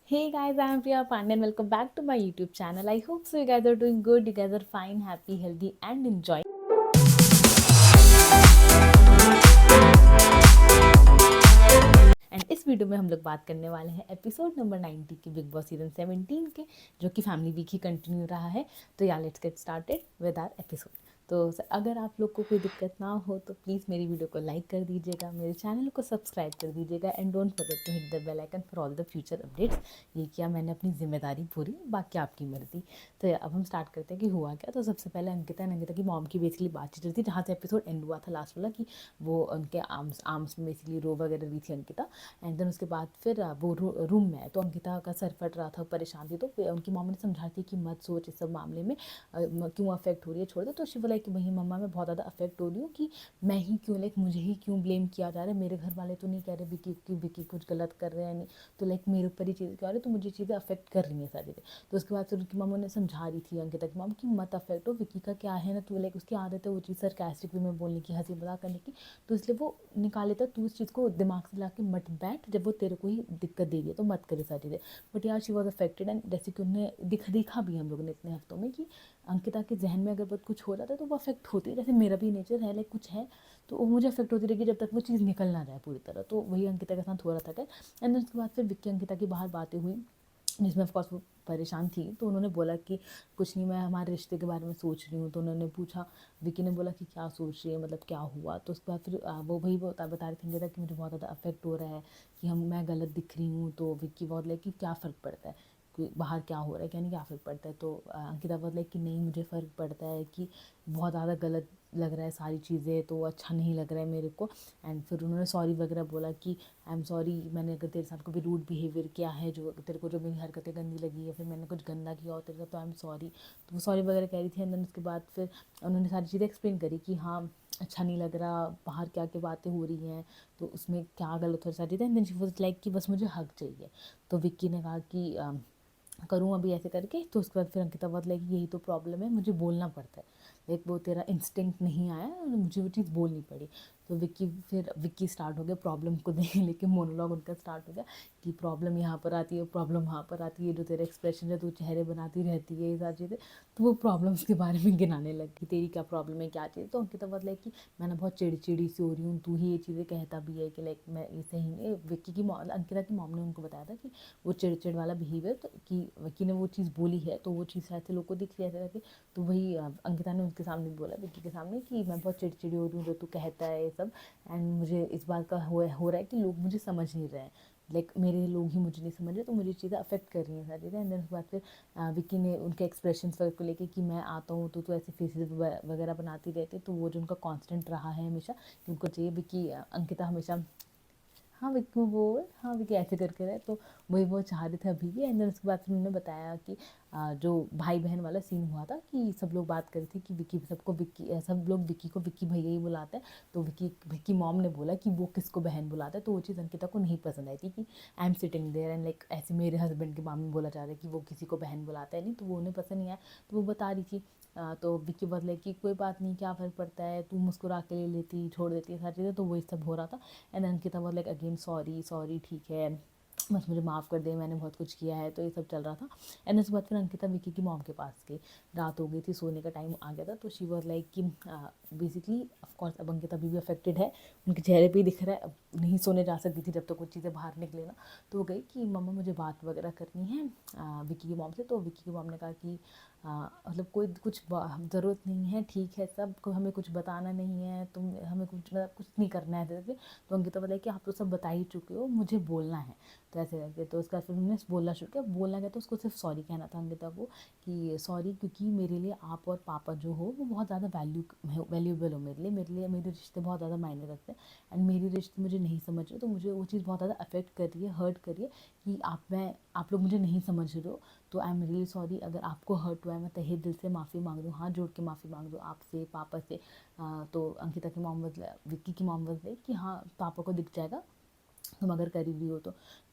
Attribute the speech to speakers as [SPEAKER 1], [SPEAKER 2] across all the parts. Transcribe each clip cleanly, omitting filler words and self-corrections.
[SPEAKER 1] Hey guys, I'm Priya Pandey and welcome back to my YouTube channel. I hope so you guys are doing good, you guys are fine, happy, healthy and enjoying. And इस video में हम लोग बात करने वाले हैं episode number 90 के big boss season 17 के, जो कि फैमिली वीक ही कंटिन्यू रहा है। तो yeah let's get started with our episode. तो अगर आप लोग को कोई दिक्कत ना हो तो प्लीज़ मेरी वीडियो को लाइक कर दीजिएगा, मेरे चैनल को सब्सक्राइब कर दीजिएगा and don't forget to hit the bell icon for all the future updates. ये किया मैंने अपनी जिम्मेदारी पूरी, बाकी आपकी मर्जी। तो अब हम स्टार्ट करते हैं कि हुआ क्या। तो सबसे पहले अंकिता की मॉम की बेसिकली बातचीत रही थी, जहाँ से एपिसोड एंड हुआ था लास्ट वाला, कि वो उनके आर्म्स आर्म्स में बेसिकली रो वगैरह रही थी अंकिता। एंड देन उसके बाद फिर वो रूम में है तो अंकिता का सर फट रहा था, परेशान थी। तो उनकी मम्मी ने समझाती कि मत सोच इस सब मामले में, क्यों अफेक्ट हो रही है, छोड़ दे। तो शिव बोला कि वही मम्मा मैं बहुत ज़्यादा अफेक्ट हो रही हूँ, कि मैं ही क्यों, लाइक मुझे ही क्यों ब्लेम किया जा रहा है। मेरे घर वाले तो नहीं कह रहे विकी कुछ गलत कर रहे हैं, नहीं तो लाइक मेरे ऊपर ही चीज़ें क्यों आ रही है, तो मुझे चीज़ें अफेक्ट कर रही हैं सारी चीज़ें। तो उसके बाद फिर उनकी मम्मा ने समझा रही थी अंकिता की मम कि मत अफेक्ट हो, विकी का क्या है ना, तो लाइक उसकी आदत है वो चीज़ सरकास्टिक वे में बोलने की, हंसी मजाक करने की, तो इसलिए वो निकाल लेता। तू इस चीज़ को दिमाग से ला के मत बैठ, जब वो तेरे को ही दिक्कत दे रही है तो मत करे सारी चीज़ें। बट यार शी वॉज अफेक्टेड, एंड जैसे कि उन्हें देखा भी हम लोगों ने इतने हफ्तों में, कि अंकिता के जहन में अगर बहुत कुछ हो जाता है तो वो अफेक्ट होती है। जैसे मेरा भी नेचर है, लाइक कुछ है तो वो मुझे अफेक्ट होती रहेगी जब तक वो चीज़ निकल ना जाए पूरी तरह। तो वही अंकिता के साथ हो रहा था। एंड उसके बाद फिर विक्की अंकिता की बाहर बातें हुई, जिसमें ऑफकोर्स वो परेशान थी। तो उन्होंने बोला कि कुछ नहीं, मैं हमारे रिश्ते के बारे में सोच रही हूँ। तो उन्होंने पूछा, विकी ने बोला कि क्या सोच रही है, मतलब क्या हुआ। तो उसके बाद फिर वो वही बता रही थी कि मुझे बहुत ज़्यादा अफेक्ट हो रहा है, कि मैं गलत दिख रही हूँ। तो विक्की बहुत लाइक कि क्या फ़र्क पड़ता है कि बाहर क्या हो रहा है, क्या नहीं, क्या फ़र्क पड़ता है। तो अंकिता बहुत लाइक कि नहीं मुझे फ़र्क पड़ता है, कि बहुत ज़्यादा गलत लग रहा है सारी चीज़ें, तो अच्छा नहीं लग रहा है मेरे को। एंड फिर उन्होंने सॉरी वगैरह बोला कि आई एम सॉरी, मैंने अगर तेरे साथ कभी रूड बिहेवियर किया है, जो तेरे को जो मेरी हरकतें गंदी लगी है, फिर मैंने कुछ गंदा किया हो तेरे साथ, तो आई एम सॉरी। तो वो सॉरी वगैरह कह रही थी। एंड देन उसके बाद फिर उन्होंने सारी चीज़ें एक्सप्लेन करी कि हाँ अच्छा नहीं लग रहा, बाहर क्या क्या बातें हो रही हैं, तो उसमें क्या गलत हो सारी चीज़ें। And then she was like कि बस मुझे हक चाहिए। तो विक्की ने कहा कि करूँ अभी ऐसे करके। तो उसके बाद फिर अंकिता बहुत लाइक यही तो प्रॉब्लम है, मुझे बोलना पड़ता है, लाइक वो तेरा इंस्टिंक्ट नहीं आया और मुझे वो चीज़ बोलनी पड़ी। तो विक्की स्टार्ट हो गया प्रॉब्लम को देख लेके, मोनोलॉग उनका स्टार्ट हो गया कि प्रॉब्लम यहाँ पर आती है, प्रॉब्लम वहाँ पर आती है, जो तेरा एक्सप्रेशन है, तू चेहरे बनाती रहती है, ये सारी चीज़ें। तो वो प्रॉब्लम्स के बारे में गिनाने लगी, तेरी क्या प्रॉब्लम है, क्या चीज़। तो अंकिता बहुत लाइक कि मैं ना बहुत चिड़ी सी हो रही हूँ, तू ही ये चीज़ें कहता भी है कि लाइक मैं ये सही नहीं। अंकिता की मॉम ने उनको बताया था कि वो चिड़चिड़ वाला बिहेवियर, तो कि विक्की ने वो चीज़ बोली है, तो वो चीज़ ऐसे लोग को दिख रही है ऐसे करके। तो वही अंकिता ने उनके सामने बोला, विक्की के सामने, कि मैं बहुत चिड़चिड़ी हो रही हूँ जो तू कहता है ये सब। एंड मुझे इस बात का हो रहा है कि लोग मुझे समझ नहीं रहे हैं, लाइक मेरे लोग ही मुझे नहीं समझ रहे, तो मुझे चीज़ें अफेक्ट कर रही हैं सारी चीज़ें। एंड देन उसके बाद फिर विक्की ने उनके एक्सप्रेशंस वगैरह को लेके कि मैं आता हूँ तो ऐसे फेसेस वगैरह बनाती रहती है, तो वो जो उनका कांस्टेंट रहा है हमेशा, कि उनको चाहिए विक्की अंकिता हमेशा हाँ विक्की वो हाँ विक्की ऐसे करके रहे। तो वही वो चाह रहे थे अभी भी। एंड देन उसके बाद फिर उन्होंने बताया कि जो भाई बहन वाला सीन हुआ था, कि सब लोग बात कर रहे थे कि सब लोग विक्की को विक्की भैया ही बुलाते हैं। तो विक्की मॉम ने बोला कि वो किसको बहन बुलाता है, तो वो चीज़ अंकिता को नहीं पसंद आई थी, कि I am sitting there and like ऐसे मेरे हस्बैंड के मामले में बोला जा रहा है कि वो किसी को बहन बुलाता है नहीं, तो वो उन्हें पसंद नहीं आया। तो वो बता रही थी। तो विक्की बदले कि कोई बात नहीं, क्या फ़र्क पड़ता है, तू मुस्कुरा के ले लेती, छोड़ देती है सारी चीज़ें। तो वही सब हो रहा था। And Ankita was like again sorry sorry, ठीक है, बस मुझे माफ़ कर दे, मैंने बहुत कुछ किया है। तो ये सब चल रहा था। एंड उसके बाद फिर अंकिता विक्की की मॉम के पास गई। रात हो गई थी, सोने का टाइम आ गया था। तो शी वॉज लाइक कि बेसिकली ऑफकोर्स अब अंकिता अभी भी अफेक्टेड है, उनके चेहरे पे ही दिख रहा है, अब नहीं सोने जा सकती थी जब तक कुछ चीज़ें बाहर निकले ना। तो वो गई कि मम्मा मुझे बात वगैरह करनी है विक्की की मॉम से। तो विक्की की मॉम ने कहा कि मतलब कोई कुछ ज़रूरत नहीं है, ठीक है, सब को हमें कुछ बताना नहीं है, तुम हमें कुछ मतलब कुछ नहीं करना है जैसे। तो अंकिता बोला कि आप तो सब बता ही चुके हो, मुझे बोलना है। तो ऐसे करके तो उसका फिर उन्होंने बोलना शुरू किया। बोलना क्या, तो उसको सिर्फ सॉरी कहना था अंकिता को, कि सॉरी क्योंकि मेरे लिए आप और पापा जो हो वो बहुत ज़्यादा वैल्यूएबल हो, मेरे रिश्ते बहुत ज़्यादा मायने रखते हैं। एंड मेरी रिश्ते मुझे नहीं समझ रहे, तो मुझे वो चीज़ बहुत ज़्यादा अफेक्ट कर रही है, हर्ट कर रही है, कि आप लोग मुझे नहीं समझ रहे हो। तो आई एम रियली सॉरी, अगर आपको हर्ट हुआ है, मैं तहे दिल से माफ़ी मांग रही हूँ, हाथ जोड़ के माफ़ी मांग रही हूँ आपसे, पापा से। तो अंकिता की विक्की की मॉम वाज लाइक कि हाँ पापा को दिख जाएगा, तुम अगर कर ही रही हो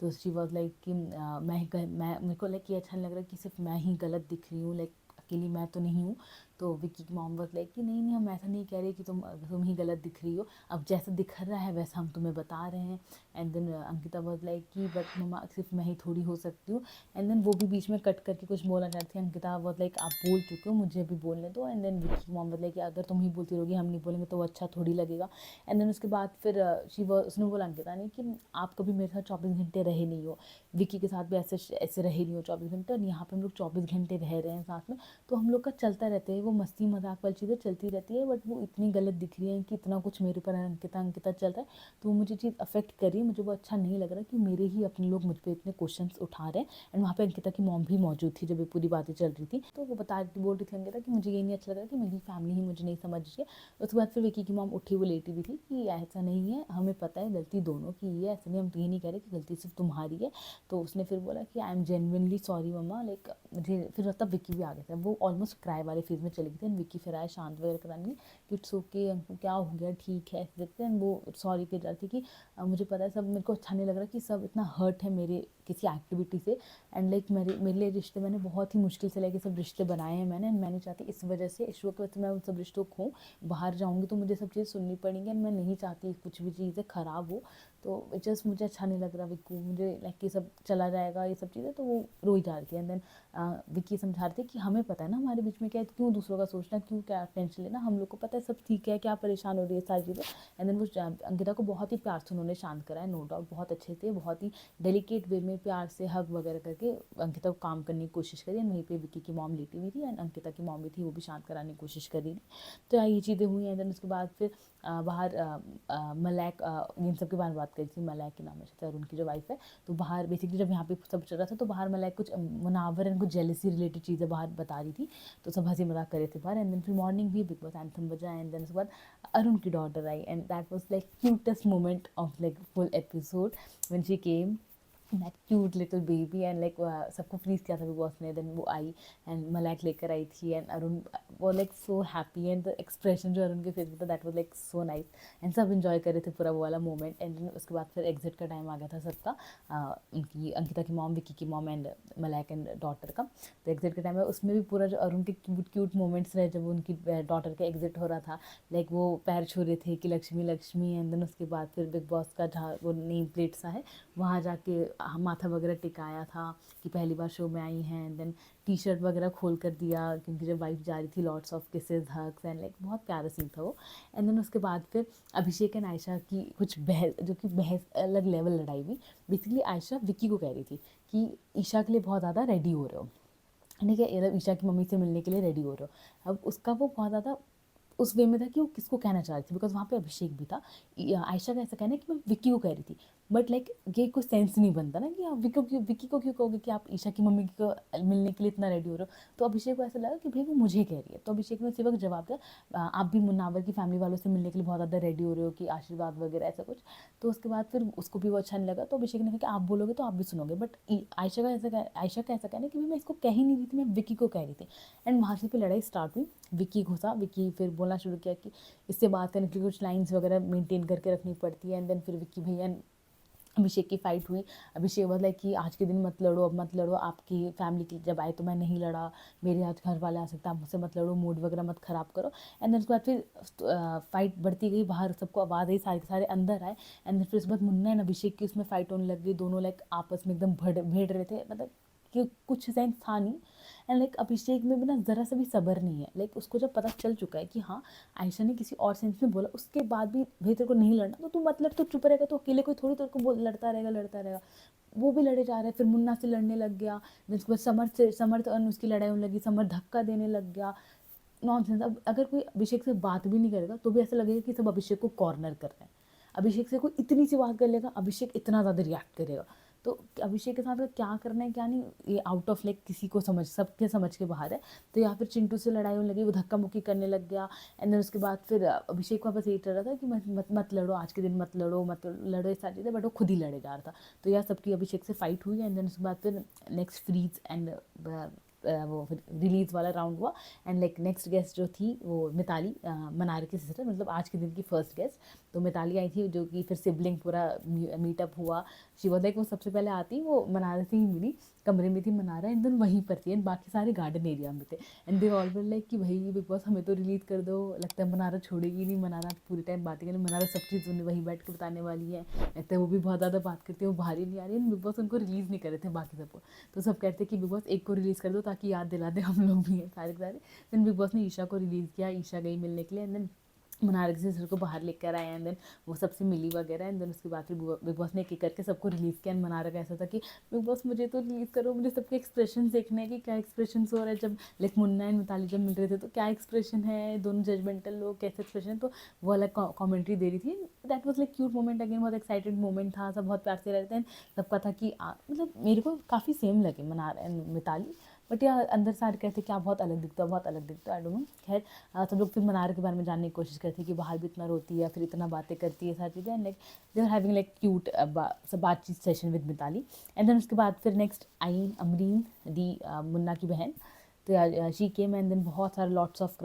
[SPEAKER 1] तो शी वॉज लाइक कि मैं मेरे को लाइक ये अच्छा नहीं लग रहा कि सिर्फ मैं ही गलत दिख रही हूँ, लाइक अकेली मैं तो नहीं हूँ। तो विक्की की मॉम वाज लाइक कि नहीं नहीं हम ऐसा नहीं कह रहे कि तुम ही गलत दिख रही हो, अब जैसा दिख रहा है वैसा हम तुम्हें बता रहे हैं। And then Ankita was like कि बट मम्मा सिर्फ मैं ही थोड़ी हो सकती हूँ। एंड देन वो भी बीच में कट करके कुछ बोलना चाहती है। अंकिता वाज लाइक आप बोल चुके हो, मुझे भी बोलने दो। एंड देन विक्की की मॉम वाज लाइक कि अगर तुम ही बोलती रहोगी हम नहीं बोलेंगे तो वो अच्छा थोड़ी लगेगा। एंड देन उसके बाद फिर उसने बोला अंकिता ने कि आप कभी मेरे साथ 24 घंटे रहे नहीं हो, विक्की के साथ भी ऐसे ऐसे रहे नहीं हो 24 घंटे, और यहाँ पे हम लोग 24 घंटे रह रहे हैं साथ में, तो हम लोग का चलता रहता है, वो मस्ती मजाक वाली चीज़ें चलती रहती है, बट वो इतनी गलत दिख रही है कि इतना कुछ मेरे ऊपर अंकिता अंकिता चल रहा है, तो वो मुझे चीज़ अफेक्ट कर रही है, मुझे वो अच्छा नहीं लग रहा कि मेरे ही अपने लोग मुझ पर इतने क्वेश्चन उठा रहे हैं। एंड वहाँ पे अंकिता की मॉम भी मौजूद थी जब ये पूरी बातें चल रही थी, तो वो बोल रही थी अंकिता कि मुझे ये नहीं अच्छा लग रहा कि मेरी फैमिली ही मुझे नहीं समझ रही है। उसके बाद फिर विक्की की मॉम उठी, वो लेटी हुई थी कि ऐसा नहीं है, हमें पता है गलती दोनों की है, ऐसा नहीं, हम ये नहीं कह रहे कि गलती सिर्फ तुम्हारी है। तो उसने फिर बोला कि I am genuinely sorry mamma, like मुझे फिर मतलब विक्की भी आ गया था, वो ऑलमोस्ट क्राई वाले फेज में चली गई थी। विक्की फिर आया शांत वगैरह कराने कि इट्स ओके अंकल क्या हो गया ठीक है देखते हैं। वो सॉरी कह रही थी कि मुझे पता है सब, मेरे को अच्छा नहीं लग रहा कि सब इतना हर्ट है मेरे किसी एक्टिविटी से। एंड लाइक मेरे लिए रिश्ते मैंने बहुत ही मुश्किल से लेके सब रिश्ते बनाए हैं मैंने, एंड मैं नहीं चाहती इस वजह से इशू की वजह से मैं उन सब रिश्तों को खो, बाहर जाऊँगी तो मुझे सब चीज़ सुननी पड़ेंगी, एंड मैं नहीं चाहती कुछ भी चीज़ें ख़राब हो। तो जस्ट मुझे अच्छा नहीं लग रहा विक्कू, मुझे लाइक ये सब चला जाएगा ये सब चीज़ें, तो वो रोई जा रही थी। एंड देन विक्की समझा रही थी कि हमें पता है ना हमारे बीच में क्या है, क्यों दूसरों का सोचना, क्यों क्या टेंशन लेना, हम लोग को पता है सब ठीक है, क्या परेशान हो रही है सारी चीज़ें। एंड देन वो अंकिता को बहुत ही प्यार से उन्होंने शांत कराया, नो डाउट बहुत अच्छे से, बहुत ही डेलिकेट वे में प्यार से हग वगैरह करके अंकिता को काम करने की कोशिश करी। एंड वहीं पे विक्की की मॉम लेटी हुई थी, एंड अंकिता की मॉम भी थी, वो भी शांत कराने की कोशिश कर रही थी। तो ये चीज़ें हुई। एंड देन उसके बाद फिर बाहर मलैक इन सब के बारे में बात करी थी, मलैक के नाम है शायद, उनकी जो वाइफ है। तो बाहर बेसिकली जब यहाँ पे सब चल रहा था तो बाहर मलैक कुछ मुनावर एंड कुछ जेलसी रिलेटेड चीज़ें बाहर बता रही थी, तो सब हंसी मजाक कर रहे थे बाहर। एंड देन फिर मॉर्निंग भी बिग बॉस एंथम बजा, एंड देन उसके बाद अरुण की daughter I, and that was like cutest moment of like full episode when she came, that cute little baby. And like सबको फ्रीज किया था बिग बॉस ने। देन वो आई एंड मलैक लेकर आई थी, एंड अरुण वो like so happy, and the expression जो अरुण के फेस में था that was like so nice, and सब इन्जॉय कर रहे थे पूरा वो वाला मोमेंट। एंड उसके बाद फिर एग्जिट का टाइम आ गया था सबका, उनकी अंकिता की मॉम, विक्की की मॉम एंड मलैक एंड डॉटर का। तो एग्जिट का टाइम है, उसमें भी पूरा जो अरुण के क्यूट क्यूट मोमेंट्स रहे जब उनकी डॉटर का एग्जिट हो रहा था, लाइक वो पैर छू रहे थे कि लक्ष्मी लक्ष्मी। एंड देन उसके बाद फिर बिग बॉस का जहाँ वो नेम प्लेट सा है वहाँ जाके माथा वगैरह टिकाया था कि पहली बार शो में आई हैं। एंड देन टी शर्ट वगैरह खोल कर दिया क्योंकि जब वाइफ जा रही थी, lots of kisses hugs, and like बहुत प्यारा सीन था वो। एंड देन उसके बाद फिर अभिषेक एंड आयशा की कुछ बहस, जो कि बहस अलग लेवल लड़ाई हुई। बेसिकली आयशा विक्की को कह रही थी कि ईशा के लिए बहुत ज़्यादा रेडी हो रहे हो, ठीक है, मतलब ईशा की मम्मी से मिलने के लिए रेडी हो रहे हो। अब उसका वो बहुत ज़्यादा उस वे में था कि वो किसको कहना चाह रही थी, बिकॉज वहाँ पे अभिषेक भी था। आयशा का ऐसा कहना है कि मैं विक्की को कह रही थी, बट लाइक ये कोई सेंस नहीं बनता ना कि आप विक्की को क्यों कहोगे कि आप ईशा की मम्मी को मिलने के लिए इतना रेडी हो रहे हो। तो अभिषेक को ऐसा लगा कि भाई वो मुझे कह रही है, तो अभिषेक ने उसी वक्त जवाब दिया आप भी मुन्नावर की फैमिली वालों से मिलने के लिए बहुत ज़्यादा रेडी हो रहे हो कि आशीर्वाद वगैरह ऐसा कुछ। तो उसके बाद फिर उसको भी वो अच्छा नहीं लगा, तो अभिषेक ने कहा कि आप बोलोगे तो आप भी सुनोगे, बट आयशा का ऐसा कहना है कि भाई मैं इसको कह ही नहीं रही थी, मैं विक्की को कह रही थी। एंड वहाँ से फिर लड़ाई स्टार्ट हुई, विक्की घुसा, विक्की फिर बोलना शुरू किया कि इससे बात करने के लिए कुछ लाइंस वगैरह मेंटेन करके रखनी पड़ती है। एंड देन फिर विक्की भैया अभिषेक की फाइट हुई। अभिषेक बोला कि आज के दिन मत लड़ो, अब मत लड़ो, आपकी फैमिली की जब आए तो मैं नहीं लड़ा, मेरे आज घर वाले आ सकते हैं, आप मुझसे मत लड़ो, मूड वगैरह मत ख़राब करो। एंड देन उसके बाद फिर फाइट बढ़ती गई, बाहर सबको आवाज़ आई, सारे के सारे अंदर आए। एंड देन फिर उसके बाद मुन्ना एंड अभिषेक की उसमें फाइट होने लग गई, दोनों लाइक आपस में एकदम भिड़ रहे थे, मतलब कि कुछ सेंस था नहीं। एंड लाइक अभिषेक में भी ना ज़रा सा भी सब्र नहीं है, लाइक उसको जब पता चल चुका है कि हाँ आयशा ने किसी और सेंस में बोला, उसके बाद भी भाई तेरे को नहीं लड़ना तो तू मत लड़, तो चुप रहेगा तो अकेले कोई थोड़ी तेरे को बोल लड़ता रहेगा। वो भी लड़े जा रहे हैं, फिर मुन्ना से लड़ने लग गया, उसके बाद समर्थ और उसकी लड़ाई होने लगी, समर्थ धक्का देने लग गया, नॉनसेंस। अब अगर कोई अभिषेक से बात भी नहीं करेगा तो भी ऐसा लगेगा कि सब अभिषेक को कॉर्नर कर रहे हैं। अभिषेक से कोई इतनी सी बात कर लेगा, अभिषेक इतना ज़्यादा रिएक्ट करेगा। तो अभिषेक के साथ क्या करना है क्या नहीं, ये आउट ऑफ लाइक किसी को सबके समझ के बाहर है। तो या फिर चिंटू से लड़ाई होने लगी, वो धक्का मुक्की करने लग गया। एंड देन उसके बाद फिर अभिषेक वापस यही चल रहा था कि मत लड़ो, आज के दिन मत लड़ो ये सारी चीज़ें, बट वो खुद ही लड़े जा रहा था। तो यह सबकी अभिषेक से फाइट हुई। एंड देन उसके बाद फिर नेक्स्ट फ्रीज एंड वो रिलीज वाला राउंड हुआ। एंड लाइक नेक्स्ट गेस्ट जो थी वो मिताली, मनार की सिस्टर, मतलब आज के दिन की फर्स्ट गेस्ट। तो मिताली आई थी, जो कि फिर सिबलिंग पूरा मीटअप हुआ। शी वाज लाइक वो सबसे पहले आती, वो मनारा से ही मिली, कमरे में थी मनारा, एंड देन वहीं पर थी, एंड बाकी सारे गार्डन एरिया में थे। And they all were like कि भाई बिग बॉस हमें तो रिलीज़ कर दो, लगता है मनारा छोड़ेगी नहीं, मनारा पूरी टाइम बातें करें, मनारा सब चीज़ उन्हें वहीं बैठ के बताने वाली है, लगता है वो भी बहुत ज़्यादा बात करती है, वो बाहर ही नहीं आ रही है। बिग बॉस उनको रिलीज़ नहीं कर रहे थे बाकी सबको, तो सब कहते कि बिग बॉस एक को रिलीज़ कर दो ताकि याद दिला दे हम लोग भी हैं सारे के सारे। देन बिग बॉस ने ईशा को रिलीज़ किया, ईशा गई मिलने के लिए, एंड देन मनारा के सिस्टर को बाहर लेकर आए, एंड देन वो सबसे मिली वगैरह, एंड देन उसके बाद फिर बिग बॉस ने एक एक करके सबको रिलीज़ किया। एंड मनारा का ऐसा था कि बिग बॉस मुझे तो रिलीज़ करो, मुझे सबके एक्सप्रेशन देखने हैं कि क्या एक्सप्रेशन हो रहा है, जब लाइक मुन्ना एंड मिताली जब मिल रहे थे तो क्या एक्सप्रेशन है, दोनों जजमेंटल लोग कैसे एक्सप्रेशन, तो वो अलग कॉमेंट्री दे रही थी। That was like cute moment, again बहुत एक्साइटेड मोमेंट था, सब बहुत प्यार से रहते हैं, सबका था कि मतलब मेरे को काफ़ी सेम लगे मनारा एंड मिताली, बट यार अंदर सारे कहते कि आप बहुत अलग दिखते हो, बहुत अलग दिखते हो, आई डोंट नो। खैर सब लोग फिर मनारा के बारे में जानने की कोशिश करते कि बाहर भी इतना रोती है, फिर इतना बातें करती है, सारी चीज़ें, and like they are having like cute सब बातचीत session with Mitali. And then उसके बाद फिर नेक्स्ट आई अमरीन दी, मुन्ना की बहन। तो यार शी केम, एंड देन बहुत सारे lots of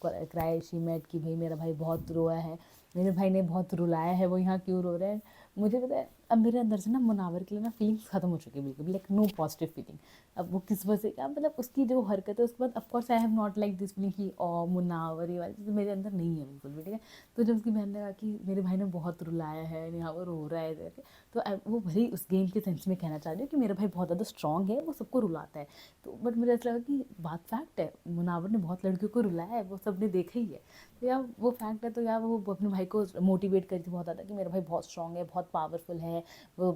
[SPEAKER 1] cry she made कि भाई मेरा भाई बहुत रोया है, मेरे भाई ने बहुत रुलाया है, वो यहाँ क्यों रो रहा है। मुझे पता है अब मेरे अंदर से ना मुनावर के लिए ना फीलिंग्स खत्म हो चुकी है बिल्कुल, लाइक नो पॉजिटिव फीलिंग। अब वो किस वजह से क्या, मतलब उसकी जो हरकत है उसके बाद of course I have not like this feeling कि ओ मुनावर, ये वाली चीज़ मेरे अंदर नहीं है बिल्कुल भी, ठीक है। तो जब उसकी बहन ने कहा कि मेरे भाई ने बहुत रुलाया है, यहाँ वो रो रहा है करके, तो वो भले ही उस गेम के सेंस में कहना चाह रही हूँ कि मेरा भाई बहुत ज़्यादा स्ट्रॉन्ग है, वो सबको रुलाता है, तो बट मुझे ऐसा लगा कि बात फैक्ट है, मुनावर ने बहुत लड़कियों को रुलाया है, वो सब ने देखा ही है, तो यार वो फैक्ट है, तो यार वो अपने भाई को मोटिवेट करती थी बहुत ज़्यादा कि मेरा भाई बहुत स्ट्रॉन्ग है, बहुत पावरफुल है, वो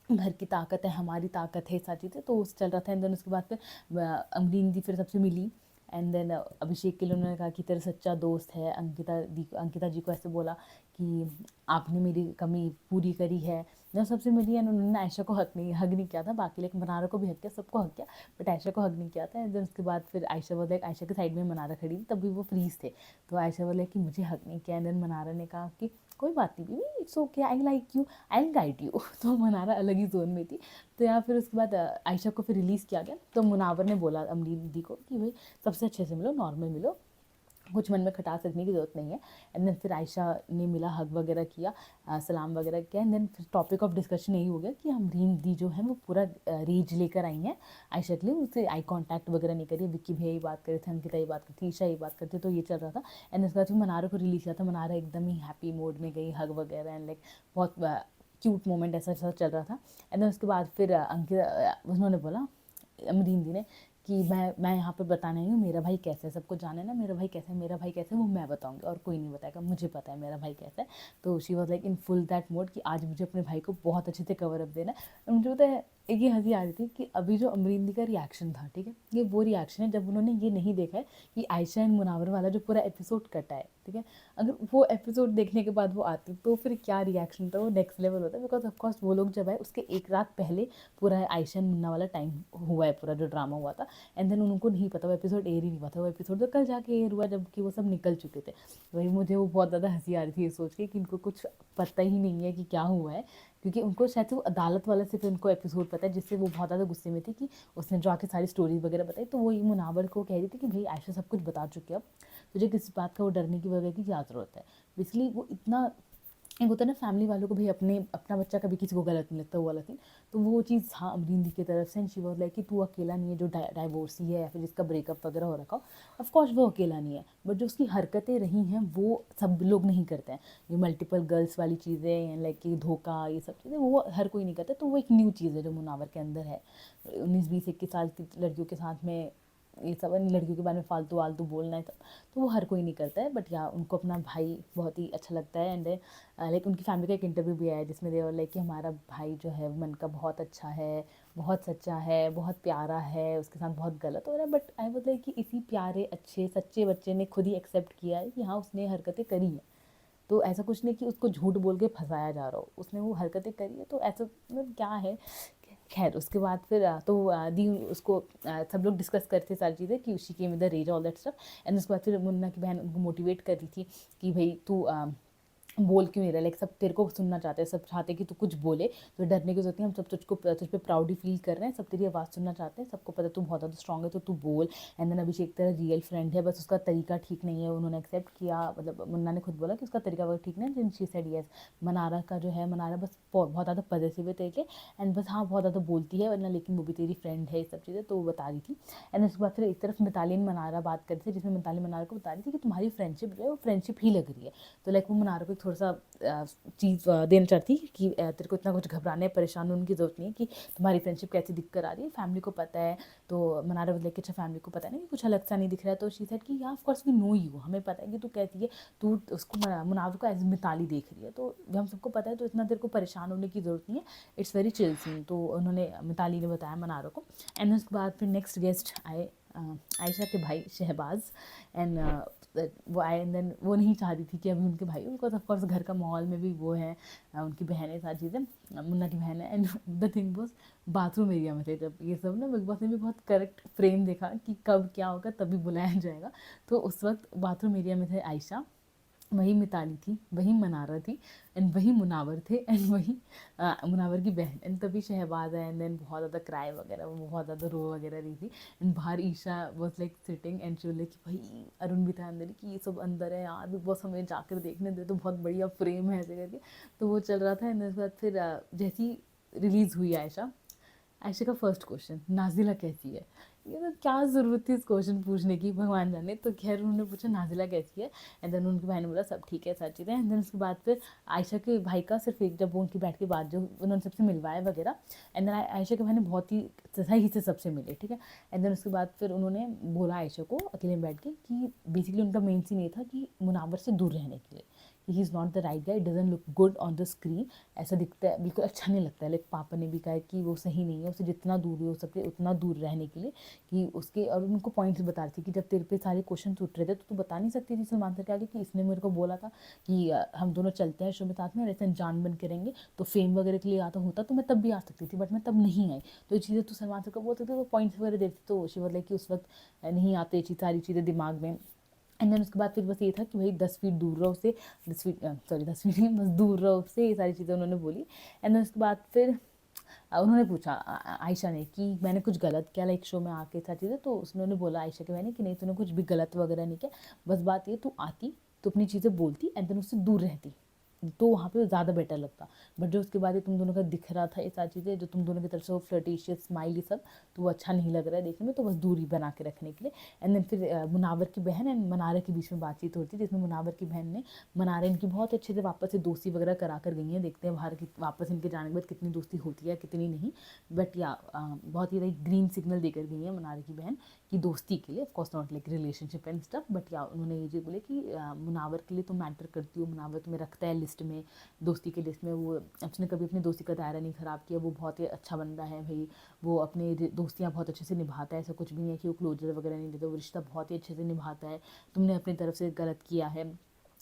[SPEAKER 1] घर की ताकत है, हमारी ताकत है, सारी चीज़ें, तो चल रहा था। एंड देन उसके बाद फिर अमरीन दी फिर सबसे मिली, एंड देन अभिषेक के लिए उन्होंने कहा कि तेरा सच्चा दोस्त है, अंकिता जी को ऐसे बोला कि आपने मेरी कमी पूरी करी है, जब सबसे मिली है। उन्होंने आयशा को हक नहीं किया था, बाकी लेकिन मनारा को भी हक किया, सबको हक किया, बट आयशा को हक नहीं किया था। एंड देन उसके बाद फिर आयशा बोले, आयशा के साइड में मनारा खड़ी थी, तब भी वो फ्रीज थे, तो आयशा बोले कि मुझे हक नहीं किया। एंड देन मनारा ने कहा कि कोई बात नहीं बीवी, it's okay, I like you, I will guide you. तो मनारा अलग ही जोन में थी। तो यार फिर उसके बाद आयशा को फिर रिलीज़ किया गया, तो मुनावर ने बोला अमरीन दीदी को कि भाई सबसे अच्छे से मिलो, नॉर्मल मिलो, कुछ मन में खटास रखने की ज़रूरत नहीं है। एंड देन फिर आयशा ने मिला, हग वगैरह किया, सलाम वगैरह किया, एंड देन फिर टॉपिक ऑफ डिस्कशन यही हो गया कि अमरीन दी जो है वो पूरा रेज लेकर आई हैं आयशा के लिए, उससे आई कांटेक्ट वगैरह नहीं करी, विक्की भैया ही बात करे थे, अंकिता ही बात करती थी, ईशा ही बात करती, तो ये चल रहा था। एंड उसके बाद फिर मनारा को रिलीज किया था, मनारा एकदम ही हैप्पी मोड में गई, हग वगैरह, एंड लाइक बहुत क्यूट मोमेंट ऐसा ऐसा चल रहा था। एंड देन उसके बाद फिर अंकिता उन्होंने बोला, अमरीन दी ने, कि मैं यहाँ पर बताने आई हूँ मेरा भाई कैसा है, सबको जाने ना मेरा भाई कैसा है, मेरा भाई कैसा है वो मैं बताऊँगी और कोई नहीं बताएगा, मुझे पता है मेरा भाई कैसा है। तो she was like in full that mode कि आज मुझे अपने भाई को बहुत अच्छे से कवर अप देना है। और मुझे पता है एक ये हंसी आ रही थी कि अभी जो अमरीन दी का रिएक्शन था, ठीक है, ये वो रिएक्शन है जब उन्होंने ये नहीं देखा है कि आयशा एंड मुनावर वाला जो पूरा एपिसोड कटा है, ठीक है, अगर वो एपिसोड देखने के बाद वो आती तो फिर क्या रिएक्शन था, वो नेक्स्ट लेवल होता है। बिकॉज ऑफकोर्स वो लोग जब आए उसके एक रात पहले पूरा आयशा एंड मुन्ना वाला टाइम हुआ है, पूरा जो ड्रामा हुआ था, एंड देन उनको नहीं पता, वो एपिसोड एयर ही नहीं हुआ था, वो एपिसोड तो कल जाके एयर हुआ जबकि वो सब निकल चुके थे। वही मुझे वो बहुत ज़्यादा हंसी आ रही थी ये सोच के कि इनको कुछ पता ही नहीं है कि क्या हुआ है, क्योंकि उनको शायद से वो अदालत वाला सिर्फ उनको एपिसोड पता है, जिससे वो बहुत ज़्यादा गुस्से में थी कि उसने जो आके सारी स्टोरीज वगैरह बताई, तो वो ये मुनावर को कह रही थी कि भाई आयशा सब कुछ बता चुकी है, अब तुझे किसी बात का वो डरने की वगैरह की क्या ज़रूरत है। बेसिकली वो इतना एक होता है ना फैमिली वालों को भाई अपना बच्चा कभी किसी को गलत नहीं लगता, वो वाला सीन, तो वो चीज़ हाँ अमरीन दी की तरफ से। शी वाज लाइक कि तू अकेला नहीं है जो डाइवोर्सी है या फिर जिसका ब्रेकअप वगैरह हो रखा हो, ऑफकोर्स वो अकेला नहीं है, बट जो उसकी हरकतें रही हैं वो सब लोग नहीं करते हैं, ये मल्टीपल गर्ल्स वाली चीज़ें, लाइक कि धोखा, ये सब चीज़ें वो हर कोई नहीं करता, तो वो एक न्यू चीज़ है जो मुनावर के अंदर है। 19-20-21 साल की लड़कियों के साथ में ये सब लड़कियों के बारे में फालतू वालतू बोलना है सब, तो वो हर कोई नहीं करता है, बट या उनको अपना भाई बहुत ही अच्छा लगता है। एंड लाइक उनकी फैमिली का एक इंटरव्यू भी आया है जिसमें देवर लाइक कि हमारा भाई जो है मन का बहुत अच्छा है, बहुत सच्चा है, बहुत प्यारा है, उसके साथ बहुत गलत हो रहा है, बट आई वाज लाइक कि इसी प्यारे अच्छे सच्चे बच्चे ने खुद ही एक्सेप्ट किया है कि हाँ उसने हरकतें करी हैं, तो ऐसा कुछ नहीं कि उसको झूठ बोल के फंसाया जा रहा हो, उसने वो हरकतें करी है, तो ऐसा मतलब क्या है। खैर उसके बाद फिर तो दी उसको सब लोग डिस्कस करते सारी चीज़ें कि she came with the rage all that stuff. And उसके बाद फिर मुन्ना की बहन उनको मोटिवेट कर रही थी कि भाई तू बोल क्यों नहीं रहा, लाइक सब तेरे को सुनना चाहते हैं, सब चाहते हैं कि तू कुछ बोले, तो डरने की जरूरत नहीं, हम सब तुझ पे प्राउडी फील कर रहे हैं, सब तेरी आवाज़ सुनना चाहते हैं, सबको पता है तू बहुत ज़्यादा स्ट्रांग है, तो तू बोल। एंड देन अभिषेक तेरा रियल फ्रेंड है, बस उसका तरीका ठीक नहीं है, उन्होंने एक्सेप्ट किया, मतलब मुन्ना ने खुद बोला कि उसका तरीका वगैरह ठीक नहीं है, then she said yes. Manara का जो है, मनारा बस बहुत ज़्यादा पॉजिटिव है तेरे लिए, एंड बस हाँ बहुत ज़्यादा बोलती है वरना, लेकिन वो भी तेरी फ्रेंड है, ये सब चीज़ें तो वो बता रही थी। एंड उसके बाद फिर एक तरफ मिताली मनारा बात करती थी, जिसमें मिताली मनारा को बता रही थी कि तुम्हारी फ्रेंडशिप जो है वो फ्रेंडशिप ही लग रही है। तो लाइक वो मनारा को थोड़ा सा चीज़ देना चाहती कि तेरे को इतना कुछ घबराने परेशान होने की ज़रूरत नहीं है कि तुम्हारी फ्रेंडशिप कैसी दिख कर आ रही है, फैमिली को पता है। तो मनारा बोले कि अच्छा फैमिली को पता है ना कि कुछ अलग सा नहीं दिख रहा है, तो शी सेड कि yeah of course we know you, हमें पता है कि तू कैसी है, तू उसको मुनावर को एज मिताली देख रही है, तो हम सबको पता है, तो इतना तेरे को परेशान होने की ज़रूरत नहीं है, इट्स वेरी चिल सीन। तो उन्होंने मिताली ने बताया मनारा को। एंड उसके बाद फिर नेक्स्ट गेस्ट आए आयशा के भाई शहबाज। एंड वो आए, एंड देन वो नहीं चाह रही थी कि अभी उनके भाई, बिकॉज ऑफकोर्स घर का माहौल में भी वो है, उनकी बहन है, सारी चीज़ें, मुन्ना की बहन है। And the thing was bathroom area में थे जब ये सब ना, बिग बॉस ने भी बहुत करेक्ट फ्रेम देखा कि कब क्या होगा तभी बुलाया जाएगा। तो उस वक्त बाथरूम एरिया में थे आयशा, वही मिताली थी, वही मनारा थी, एंड वही मुनावर थे, एंड वही मुनावर की बहन। एंड तभी शहबाज है, एंड देन बहुत ज़्यादा क्राई वगैरह, वो बहुत ज़्यादा रो वगैरह रही थी। एंड बाहर Esha was like sitting and she like कि भाई अरुण भी था अंदर कि ये सब अंदर है यार, बिग बॉस हमें जाकर देखने दे, तो बहुत बढ़िया फ्रेम है ऐसे करके। तो वो चल रहा था। एंड उसके बाद फिर जैसी रिलीज़ हुई आयशा, आयशा का फर्स्ट क्वेश्चन, नाजिला कैसी है। ये तो क्या ज़रूरत थी इस क्वेश्चन पूछने की, भगवान जाने। तो खैर उन्होंने पूछा नाजिला कैसी है, एंड देन उनकी भाई ने बोला सब ठीक है, सारी चीज़ें। एंड देन उसके बाद फिर आयशा के भाई का सिर्फ एक, जब वो उनकी बैठ के बाद जो उन्होंने सबसे मिलवाया वगैरह, एंड देन आयशा के भाई ने बहुत ही सही से सबसे मिले, ठीक है। एंड देन उसके बाद फिर उन्होंने बोला आयशा को अकेले में बैठ के कि बेसिकली उनका मेन सीन ये था कि मुनावर से दूर रहने के लिए, he is not the right guy, dozen look good on the screen, ऐसा दिखता है, बिल्कुल अच्छा नहीं लगता है। लाइक पापा ने भी कहा कि वो सही नहीं है, उसे जितना दूर हो सके उतना दूर रहने के लिए, कि उसके, और उनको पॉइंट्स बता रही थी कि जब तेरे पे सारे क्वेश्चन उठ रहे थे तो तू बता नहीं सकती थी सलमान सर के आगे कि इसने मेरे को बोला था कि हम दोनों चलते हैं शो में साथ में, ऐसे अनजान बन के रहेंगे, तो फेम वगैरह के लिए आता होता तो मैं तब भी आ सकती थी, बट मैं तब नहीं आई। तो ये चीज़ें तो सलमान सर को बोल सकते, तो पॉइंट्स वगैरह देते, तो शिवर लाइक कि उस वक्त नहीं आते ये सारी चीज़ें दिमाग में। एंड देन उसके बाद फिर बस ये था कि भाई 10 फीट दूर रहो उससे, 10 फीट सॉरी 10 फीट नहीं, बस दूर रहो उससे, ये सारी चीज़ें उन्होंने बोली। एंड देन उसके बाद फिर उन्होंने पूछा आयशा ने कि मैंने कुछ गलत किया लाइक शो में आके सारी चीज़ें, तो उन्होंने बोला आयशा के मैंने कि नहीं तूने कुछ भी गलत वगैरह नहीं किया, बस बात ये तू आती तो अपनी चीज़ें बोलती एंड देन उससे दूर रहती, तो वहाँ पे ज़्यादा बेटर लगता। बट जो उसके बाद ये तुम दोनों का दिख रहा था ये सारी चीज़ें, जो तुम दोनों की तरफ से वो फ्लर्टिशियस स्माइल ये सब, तो वो अच्छा नहीं लग रहा है देखने में, तो बस दूरी बना के रखने के लिए। एंड देन फिर मुनावर की बहन एंड मनारा के बीच में बातचीत होती है, जिसमें मुनावर की बहन ने मनारा इनकी बहुत अच्छे से वापस से दोस्ती वगैरह करा कर गई हैं, देखते हैं बाहर की वापस इनके जाने के बाद कितनी दोस्ती होती है कितनी नहीं। बट या बहुत ही लाइक ग्रीन सिग्नल देकर गई है मनारा की बहन की दोस्ती के लिए, of course not like relationship and stuff, but या उन्होंने ये जो बोले कि मुनावर के लिए तो मैटर करती हो, मुनावर तुम्हें रखता है लिस्ट में, दोस्ती के लिस्ट में, वो उसने कभी अपनी दोस्ती का दायरा नहीं ख़राब किया, वो बहुत ही अच्छा बंदा है भाई, वो अपने दोस्तियाँ बहुत अच्छे से निभाता है, ऐसा कुछ भी नहीं है कि वो क्लोजर वगैरह नहीं देता, वो रिश्ता बहुत ही अच्छे से निभाता है। तुमने अपनी तरफ से गलत किया है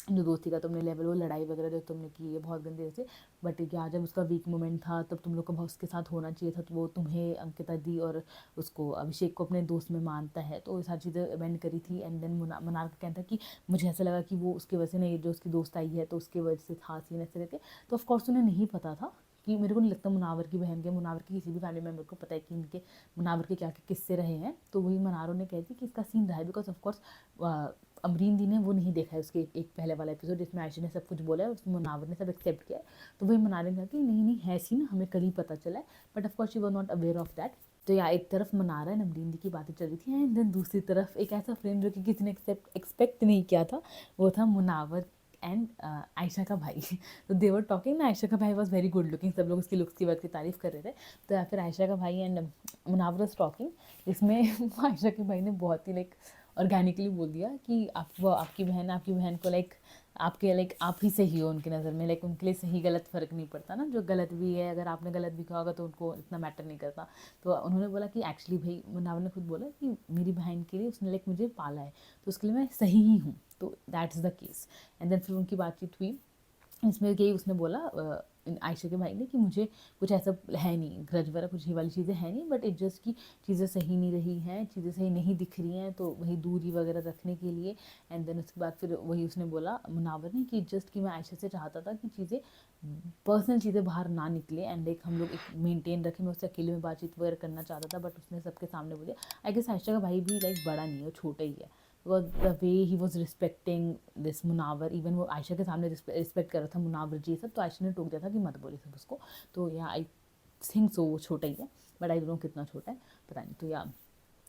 [SPEAKER 1] जो दोस्ती का तुमने लेवल, वो लड़ाई वगैरह जो तुमने की है बहुत गंदे से, बट क्या जब उसका वीक मोमेंट था तब तुम लोग को उसके साथ होना चाहिए था, तो वो तुम्हें अंकिता दी और उसको अभिषेक को अपने दोस्त में मानता है, तो ये सारी चीज़ें मैंने करी थी। एंड देन मनार का कहना था कि मुझे ऐसा लगा कि वो उसकी वजह से नहीं, जो उसकी दोस्त आई है तो उसकी वजह से था सीन ऐसे करके। तो ऑफकोर्स उन्हें नहीं पता था कि, मेरे को नहीं लगता मुनावर की बहन के, मुनावर के किसी भी फैमिली मेम्बर को पता है कि इनके मुनावर के क्या क्या किस्से रहे हैं, तो वही मनारों ने कहती कि इसका सीन रहा है, बिकॉज ऑफकोर्स अमरीन दी ने वो नहीं देखा है उसके एक पहले वाला एपिसोड जिसमें आयशा ने सब कुछ बोला है, उसमें मुनावर ने सब एक्सेप्ट किया है, तो वही मनारे ने कहा कि नहीं नहीं है सीन, हमें कल ही पता चला है, but of course she was not aware of that. तो या एक तरफ मनारा एंड अमरीन दी की बातें चल रही थी, एंड देन दूसरी तरफ एक ऐसा फ्रेम जो कि किसी ने एक्सपेक्ट नहीं किया था, वो था मुनावर एंड आयशा का भाई। तो देवर टॉकिंग ना, आयशा का भाई वॉज वेरी गुड लुकिंग, सब लोग उसकी लुक्स की बात की तारीफ कर रहे थे, तो या फिर आयशा का भाई एंड मुनावर वॉज टॉकिंग, जिसमें आयशा के भाई ने बहुत ही लाइक ऑर्गेनिकली बोल दिया कि आपकी बहन को लाइक लाइक आप ही सही हो उनकी नज़र में, लाइक उनके लिए सही गलत फ़र्क नहीं पड़ता ना, जो गलत भी है अगर आपने गलत भी कहा होगा तो उनको इतना मैटर नहीं करता। तो उन्होंने बोला कि एक्चुअली भाई, मुनावर ने खुद बोला कि मेरी बहन के लिए उसने लाइक मुझे पाला है, तो उसके लिए मैं सही ही हूँ, तो that is the case. And then फिर उनकी बातचीत हुई, इसमें यही उसने बोला आयशा के भाई ने कि मुझे कुछ ऐसा है नहीं, ग्रज वगैरह कुछ ये वाली चीज़ें है नहीं, बट इट जस्ट कि चीज़ें सही नहीं रही हैं, चीज़ें सही नहीं दिख रही हैं, तो वही दूरी वगैरह रखने के लिए। एंड देन उसके बाद फिर वही उसने बोला मुनावर ने कि जस्ट कि मैं आयशा से चाहता था कि चीज़ें पर्सनल चीज़ें बाहर ना निकले एंड एक हम लोग एक मेंटेन रखें। मैं उससे अकेले में बातचीत वगैरह करना चाहता था, बट उसने सबके सामने बोला। आई गेस आयशा का भाई भी लाइक बड़ा नहीं है, वो छोटा ही है। The way he was respecting this Munawar, even वो आयशा के सामने रिस्पेक्ट कर रहा था मुनावर जी सब, तो आयशा ने टोक दिया था कि मत बोले सब उसको। तो या आई थिंक सो वो छोटा ही है, बट आई डोंट नो कितना छोटा है, पता नहीं। तो या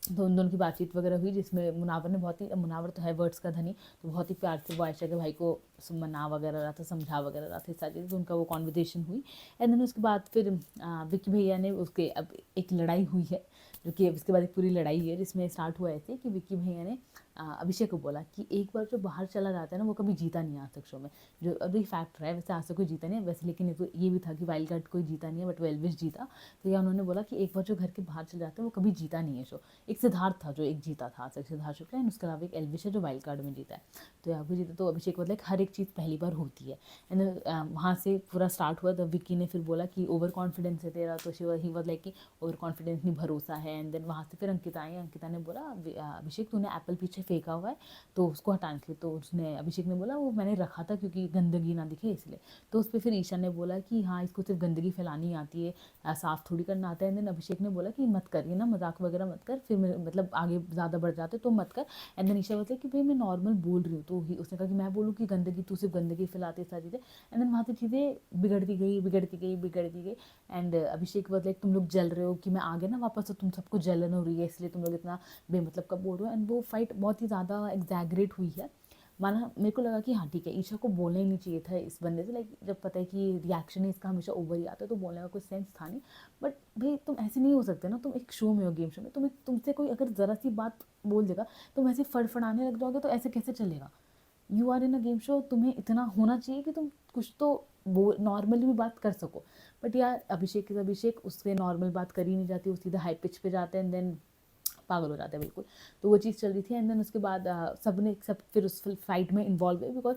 [SPEAKER 1] तो उन दोनों की बातचीत वगैरह हुई, जिसमें मुनावर ने बहुत ही, मुनावर तो है वर्ड्स का धनी, तो बहुत ही प्यार से वो आयशा के भाई को मना वगैरह रहा था, समझा वगैरह रहा था, इस सारी चीज़। तो उनका वो कॉन्वर्जेशन हुई। एंड देन उसके बाद फिर विक्की भैया ने उसके, अब एक लड़ाई हुई है जो कि अब इसके बाद एक पूरी लड़ाई है, जिसमें स्टार्ट हुआ ऐसे कि विक्की भैया ने अभिषेक को बोला कि एक बार जो बाहर चला जाता है ना वो कभी जीता नहीं आज तक शो में, जो अभी फैक्ट रहा है। वैसे आज तक कोई जीता नहीं है वैसे, लेकिन ये भी था कि वाइल्ड कार्ड कोई जीता नहीं है, बट वो एल्विश जीता। तो या उन्होंने बोला कि एक बार जो घर के बाहर चले जाते हैं वो कभी जीता नहीं है शो। एक सिद्धार्थ था जो एक जीता था, सिद्धार्थ शुक्ला, एंड उसके अलावा एक एल्विश है जो वाइल्ड कार्ड में जीता है। तो यहाँ पे जीता, तो अभिषेक मतलब हर एक चीज़ पहली बार होती है। एंड वहाँ से पूरा स्टार्ट हुआ। तो विक्की ने फिर बोला कि ओवर कॉन्फिडेंस है तेरा, तो ही वॉज लाइक कि ओवर कॉन्फिडेंस नहीं, भरोसा है। एंड देन वहाँ से फिर अंकिता आई, अंकिता ने बोला अभिषेक तूने एप्पल पीछे फेंका हुआ है तो उसको हटाने के लिए। तो उसने, अभिषेक ने बोला वो मैंने रखा था क्योंकि गंदगी ना दिखे इसलिए। तो उस पर फिर ईशा ने बोला कि हाँ इसको सिर्फ गंदगी फैलानी आती है, साफ़ थोड़ी करना आता है। एंड देन अभिषेक ने बोला कि मत कर, ये ना मजाक वगैरह मत कर, फिर मतलब आगे ज़्यादा बढ़ जाते तो मत कर। एंड देन ईशा बोलती कि भाई मैं नॉर्मल बोल रही हूँ, तो उसने कहा कि मैं बोलूँ कि गंदगी, तू सिर्फ गंदगी फैलाती है, सारी चीज़ें। एंड देन वहाँ से चीज़ें बिगड़ती गई बिगड़ती गई बिगड़ती गई। एंड अभिषेक बोलते तुम लोग जल रहे हो कि मैं आ गया ना वापस, तो तुम सबको जलन हो रही है इसलिए तुम लोग इतना बेमतलब का बोल रहे हो। एंड वो फाइट बहुत ही ज़्यादा एग्जैगरेट हुई है। माना मेरे को लगा कि हाँ ठीक है, ईशा को बोलना ही नहीं चाहिए था इस बंदे से, लाइक जब पता है कि रिएक्शन है इसका हमेशा ओवर ही आता है तो बोलने का कोई सेंस था नहीं। बट भाई तुम ऐसे नहीं हो सकते ना, तुम एक शो में हो, गेम शो में, तुमसे कोई अगर ज़रा सी बात बोल देगा तुम ऐसे फड़फड़ाने लग जाओगे, तो ऐसे कैसे चलेगा। You are in a game show, तुम्हें इतना होना चाहिए कि तुम कुछ तो नॉर्मली भी बात कर सको। बट यार अभिषेक उससे नॉर्मल बात कर ही नहीं जाती, वो सीधा हाई पिच पे जाते हैं, देन पागल हो जाते हैं बिल्कुल। तो वो चीज़ चल रही थी। एंड देन उसके बाद सब फिर उस फाइट में इन्वॉल्व हुए, बिकॉज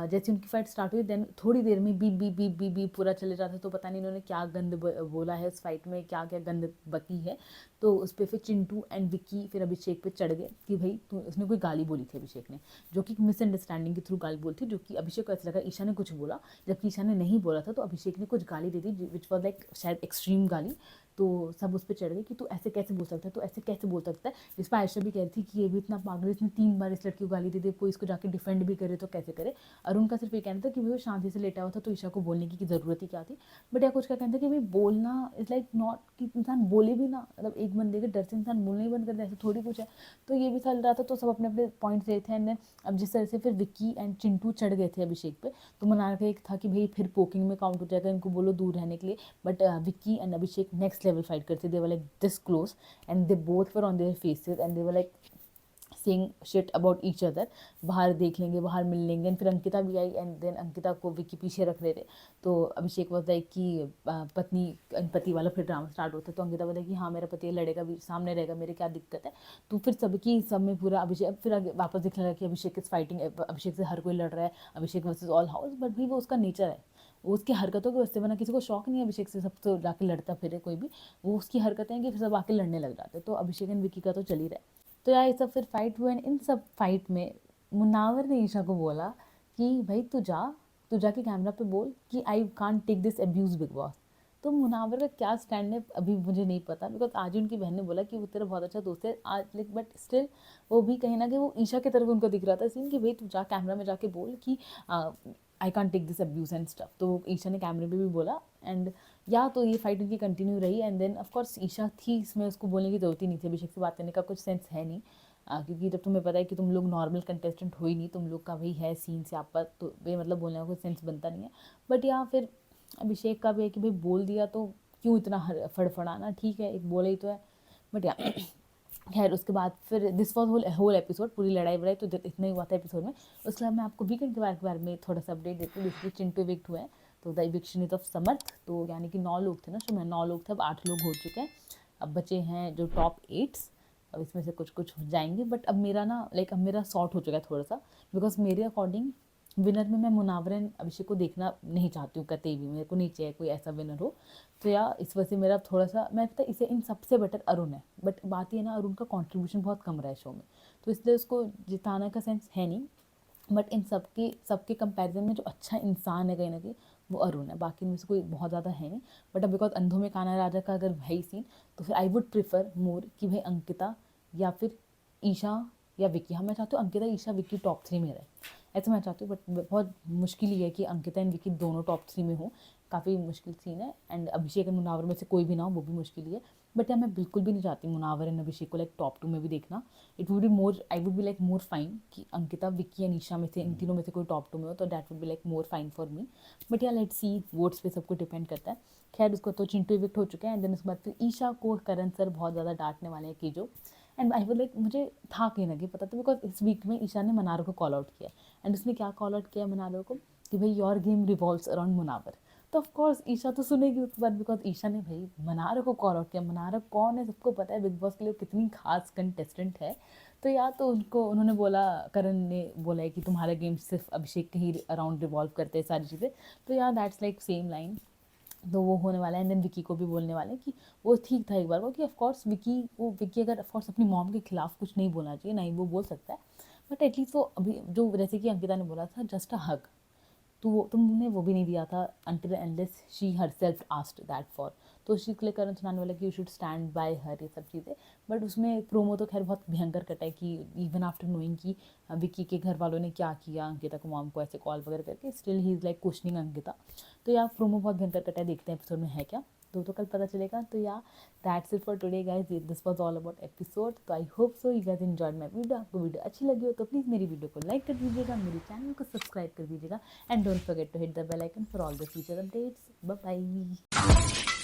[SPEAKER 1] जैसे उनकी फाइट स्टार्ट हुई देन थोड़ी देर में B B B B B पूरा चले जाता है। तो पता नहीं इन्होंने क्या गंद बोला है उस फाइट में, क्या क्या गंद बकी है। तो उस पर फिर चिंटू एंड विक्की फिर अभिषेक पे चढ़ गए कि भाई तो उसने कोई गाली बोली थी अभिषेक ने, जो कि मिसअंडरस्टैंडिंग के थ्रू गाली बोली थी, जो कि अभिषेक को ऐसा लगा ईशा ने कुछ बोला, जबकि ईशा ने नहीं बोला था। तो अभिषेक ने कुछ गाली दे दी विच वॉज लाइक शायद एक्सट्रीम गाली। तो सब उस पर चढ़ गए कि तू ऐसे कैसे बोल सकता है, तो ऐसे कैसे बोल सकता है। जिस पर आयशा भी कह रही थी कि ये भी इतना पागल, इसने 3 बार इस लड़की को गाली दे दी, कोई इसको जाके डिफेंड भी करे तो कैसे करे। अरुण का सिर्फ ये कहना था कि भाई वो शांति से लेटा हुआ था तो ईशा को बोलने की ज़रूरत ही क्या थी। बट या कुछ का कहना था कि भाई बोलना इज़ लाइक नॉट कि इंसान बोले भी ना, मतलब एक बंदे के डर से इंसान बोलना ही बंद कर दे, ऐसे थोड़ी कुछ है। तो ये भी चल रहा था, तो सब अपने अपने पॉइंट्स दे थे। एंड अब जिस तरह से फिर विक्की एंड चिंटू चढ़ गए थे अभिषेक पे, तो मनार का एक था कि भाई फिर पोकिंग में काउंट हो जाएगा, इनको बोलो दूर रहने के लिए। But Vicky and Abhishek next level fight करते, they were like this close and they both were on their faces and they were like saying shit about each other. बाहर देख लेंगे, बाहर मिल लेंगे। एंड फिर अंकिता भी आई एंड देन अंकिता को विक्की पीछे रख रहे थे। तो अभिषेक वाज लाइक कि पत्नी पति वाला फिर ड्रामा स्टार्ट होता है। तो अंकिता बोला कि हाँ मेरा पति लड़ेगा भी, सामने रहेगा, मेरे क्या दिक्कत है। तो फिर सब में पूरा अभिषेक फिर वापस दिखने लगा कि अभिषेक इज फाइटिंग, अभिषेक से हर कोई लड़ रहा है, अभिषेक वर्सेज ऑल हाउस। बट भी वो उसका नेचर है, वो उसकी हरकतों की वजह से, वरना किसी को शौक नहीं है अभिषेक से, सब तो जाके लड़ता फिरे कोई भी। वो उसकी हरकतें हैं कि फिर सब आके लड़ने लग जाते। तो अभिषेक एंड विक्की का तो चल ही रहा है। तो यार ये सब फिर फाइट हुए। इन सब फाइट में मुनावर ने ईशा को बोला कि भाई तू जाके कैमरा पे बोल कि I can't take this abuse Bigg Boss. तो मुनावर का क्या स्टैंड है अभी मुझे नहीं पता, बिकॉज आज उनकी बहन ने बोला कि वो तेरा बहुत अच्छा दोस्त है आज, लाइक बट स्टिल वो भी कहीं ना कहीं वो ईशा की तरफ उनको दिख रहा था सीन कि भाई तू जा कैमरा में जाके बोल कि I can't take this abuse and stuff. तो ईशा ने कैमरे पे भी बोला। एंड या तो ये फाइट उनकी कंटिन्यू रही। एंड देन ऑफकोर्स ईशा थी, इसमें उसको बोलने की ज़रूरत ही नहीं थी, अभिषेक से बात करने का कुछ सेंस है नहीं। क्योंकि जब तुम्हें पता है कि तुम लोग नॉर्मल कंटेस्टेंट हो ही नहीं, तुम लोग का वही है सीन से आपका, तो वे मतलब बोलने का कोई सेंस बनता नहीं है। बट यहाँ फिर अभिषेक का भी है कि भाई बोल दिया तो क्यों इतना फड़फड़ाना, ठीक है एक बोले ही तो है। बट या खैर उसके बाद फिर दिस वॉज होल एपिसोड, पूरी लड़ाई वड़ाई तो इतना ही हुआ था एपिसोड में। उसके बाद मैं आपको वीकेंड के बारे में थोड़ा सा अपडेट देती हूँ। बेसिकली चिंटू इविक्ट हुए हैं, तो द इविक्शन इज ऑफ समर्थ। तो यानी कि 9 लोग थे ना शो में, 9 लोग थे, अब 8 लोग हो चुके हैं। अब बचे हैं जो टॉप 8। अब इसमें से कुछ कुछ हो जाएंगे। बट अब मेरा ना लाइक अब मेरा सॉर्ट हो चुका है थोड़ा सा, बिकॉज मेरे अकॉर्डिंग विनर में मैं मुनावर एंड अभिषेक को देखना नहीं चाहती हूँ कतई भी, मेरे को नहीं चाहिए कोई ऐसा विनर हो। तो यार इस वजह से मेरा थोड़ा सा, मैं पता इसे इन सबसे बेटर अरुण है, बट बात ये ना अरुण का कंट्रीब्यूशन बहुत कम रहा है शो में, तो इसलिए उसको जिताने का सेंस है नहीं। बट इन सबके सबके कंपैरिजन में जो अच्छा इंसान है कहीं ना कहीं वो अरुण है, बाकी इनमें से कोई बहुत ज़्यादा है नहीं। बट अब बिकॉज अंधों में कान्हा राजा का अगर भाई सीन, तो फिर आई वुड प्रिफर मोर कि भाई अंकिता या फिर ईशा या विक्की। हाँ मैं चाहती हूँ अंकिता ईशा विक्की टॉप 3 में रहे, ऐसा मैं चाहती हूँ। बट बहुत मुश्किल ही है कि अंकिता एंड विक्की दोनों टॉप 3 में हो, काफ़ी मुश्किल सीन है। एंड अभिषेक एंड मुनावर में से कोई भी ना हो वो भी मुश्किल ही है। बट यार मैं बिल्कुल भी नहीं चाहती मुनावर एंड अभिषेक को लाइक टॉप 2 में भी देखना। It would be more, I would be like more fine कि अंकिता विक्की एंड ईशा में से इन तीनों में से कोई टॉप 2 में हो, तो that would be like more fine for me. But यार लेट्स सी, वोट्स पे सब कुछ डिपेंड करता है। खैर उसको तो चिंटू इविक्ट हो चुके हैं, एंड देन उसके बाद फिर ईशा को करण सर बहुत ज़्यादा डांटने वाले हैं कि जो, एंड आई वो लाइक मुझे था कहीं ना कहीं पता था, बिकॉज इस वीक में ईशा ने मनारो को कॉल आउट किया। एंड उसने क्या कॉल आउट किया मनारो को कि भाई your game revolves around Munawar. तो ऑफकोर्स ईशा तो सुनेगी उसके बाद, बिकॉज ईशा ने भाई मनारो को कॉल आउट किया। मनारो कौन है सबको पता है, बिग बॉस के लिए कितनी खास कंटेस्टेंट है। तो या तो उनको उन्होंने बोला, करण ने बोला है कि तुम्हारा गेम सिर्फ अभिषेक के ही अराउंड रिवॉल्व करते हैं सारी चीज़ें। तो यार दैट्स लाइक सेम लाइन, तो वो होने वाला है। एंड देन विकी को भी बोलने वाले हैं कि वो ठीक था एक बार को, कि ऑफकोर्स विकी अगर ऑफकोर्स अपनी मॉम के खिलाफ कुछ नहीं बोलना चाहिए, नहीं वो बोल सकता है, बट एटलीस्ट वो अभी जो जैसे कि अंकिता ने बोला था जस्ट अ हग, तो वो तुमने वो भी नहीं दिया था until endless she her self asked that for. तो उसी के लिए करण सुनाने वाला कि यू शुड स्टैंड बाय हर, ये सब चीज़ें। बट उसमें प्रोमो तो खैर बहुत भयंकर कटा है कि इवन आफ्टर नोइंग कि विक्की के घर वालों ने क्या किया अंकिता को, मॉम को ऐसे कॉल वगैरह करके, still he is like questioning Ankita. तो यार प्रोमो बहुत भयंकर कटा है, देखते हैं एपिसोड में है क्या, तो कल पता चलेगा। तो yeah that's it for today guys, this was all about episode. तो I hope so you guys enjoyed my video. आपको वीडियो अच्छी लगी हो तो प्लीज़ मेरी वीडियो को लाइक कर दीजिएगा, मेरे चैनल को सब्सक्राइब कर दीजिएगा, and don't forget to hit the bell icon for all the future updates. Bye bye.